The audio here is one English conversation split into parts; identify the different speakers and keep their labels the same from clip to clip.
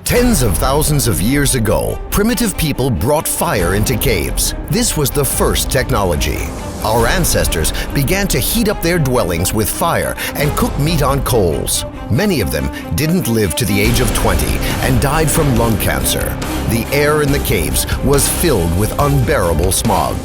Speaker 1: Tens of thousands of years ago, primitive people brought fire into caves. This was the first technology. Our ancestors began to heat up their dwellings with fire and cook meat on coals. Many of them didn't live to the age of 20 and died from lung cancer. The air in the caves was filled with unbearable smog.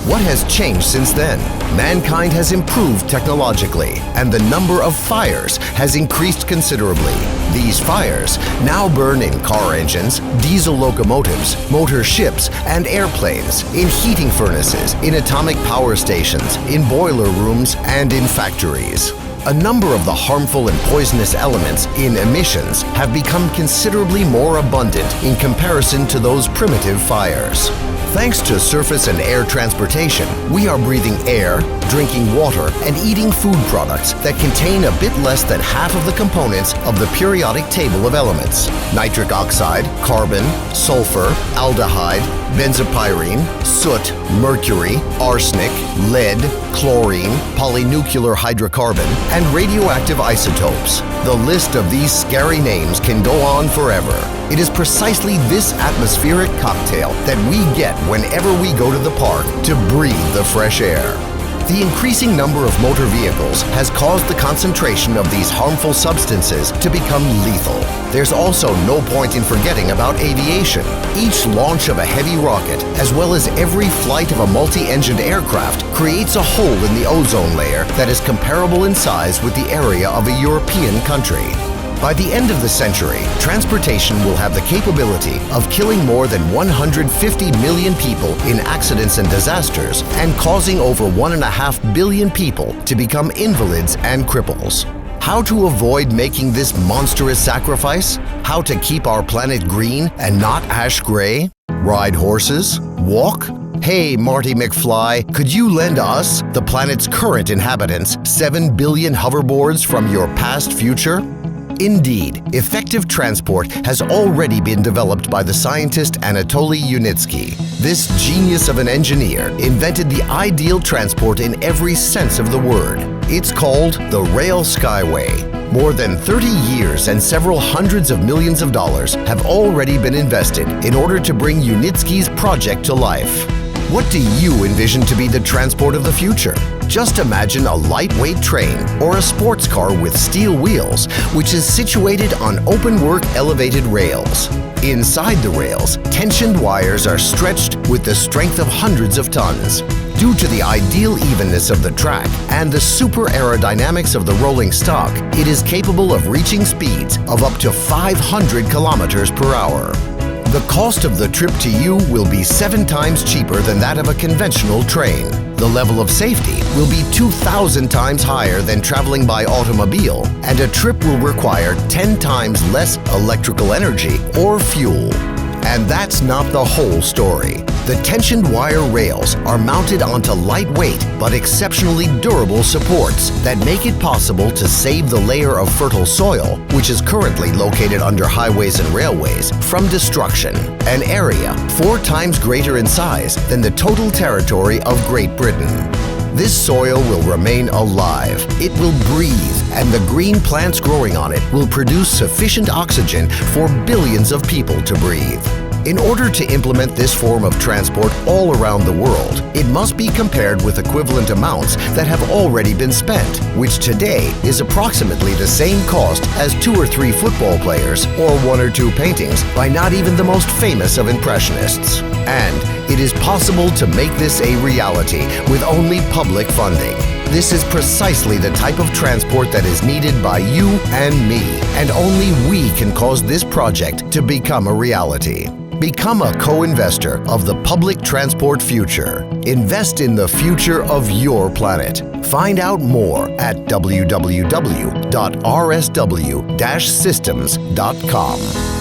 Speaker 1: What has changed since then? Mankind has improved technologically, and the number of fires has increased considerably. These fires now burn in car engines, diesel locomotives, motor ships, and airplanes, in heating furnaces, in atomic power stations, in boiler rooms, and in factories. A number of the harmful and poisonous elements in emissions have become considerably more abundant in comparison to those primitive fires. Thanks to surface and air transportation, we are breathing air, drinking water, and eating food products that contain a bit less than half of the components of the periodic table of elements: nitric oxide, carbon, sulfur, aldehyde, benzopyrene, soot, mercury, arsenic, lead, chlorine, polynuclear hydrocarbon, and radioactive isotopes. The list of these scary names can go on forever. It is precisely this atmospheric cocktail that we get whenever we go to the park to breathe the fresh air. The increasing number of motor vehicles has caused the concentration of these harmful substances to become lethal. There's also no point in forgetting about aviation. Each launch of a heavy rocket, as well as every flight of a multi-engined aircraft, creates a hole in the ozone layer that is comparable in size with the area of a European country. By the end of the century, transportation will have the capability of killing more than 150 million people in accidents and disasters and causing over 1.5 billion people to become invalids and cripples. How to avoid making this monstrous sacrifice? How to keep our planet green and not ash gray? Ride horses? Walk? Hey, Marty McFly, could you lend us, the planet's current inhabitants, 7 billion hoverboards from your past future? Indeed, effective transport has already been developed by the scientist Anatoly Yunitsky. This genius of an engineer invented the ideal transport in every sense of the word. It's called the Rail SkyWay. More than 30 years and several hundreds of millions of dollars have already been invested in order to bring Yunitsky's project to life. What do you envision to be the transport of the future? Just imagine a lightweight train or a sports car with steel wheels, which is situated on open-work elevated rails. Inside the rails, tensioned wires are stretched with the strength of hundreds of tons. Due to the ideal evenness of the track and the super aerodynamics of the rolling stock, it is capable of reaching speeds of up to 500 kilometers per hour. The cost of the trip to you will be 7 times cheaper than that of a conventional train. The level of safety will be 2,000 times higher than traveling by automobile, and a trip will require 10 times less electrical energy or fuel. And that's not the whole story. The tensioned wire rails are mounted onto lightweight but exceptionally durable supports that make it possible to save the layer of fertile soil, which is currently located under highways and railways, from destruction, an area 4 times greater in size than the total territory of Great Britain. This soil will remain alive, it will breathe, and the green plants growing on it will produce sufficient oxygen for billions of people to breathe. In order to implement this form of transport all around the world, it must be compared with equivalent amounts that have already been spent, which today is approximately the same cost as 2 or 3 football players or 1 or 2 paintings by not even the most famous of impressionists. And it is possible to make this a reality with only public funding. This is precisely the type of transport that is needed by you and me, and only we can cause this project to become a reality. Become a co-investor of the public transport future. Invest in the future of your planet. Find out more at www.rsw-systems.com.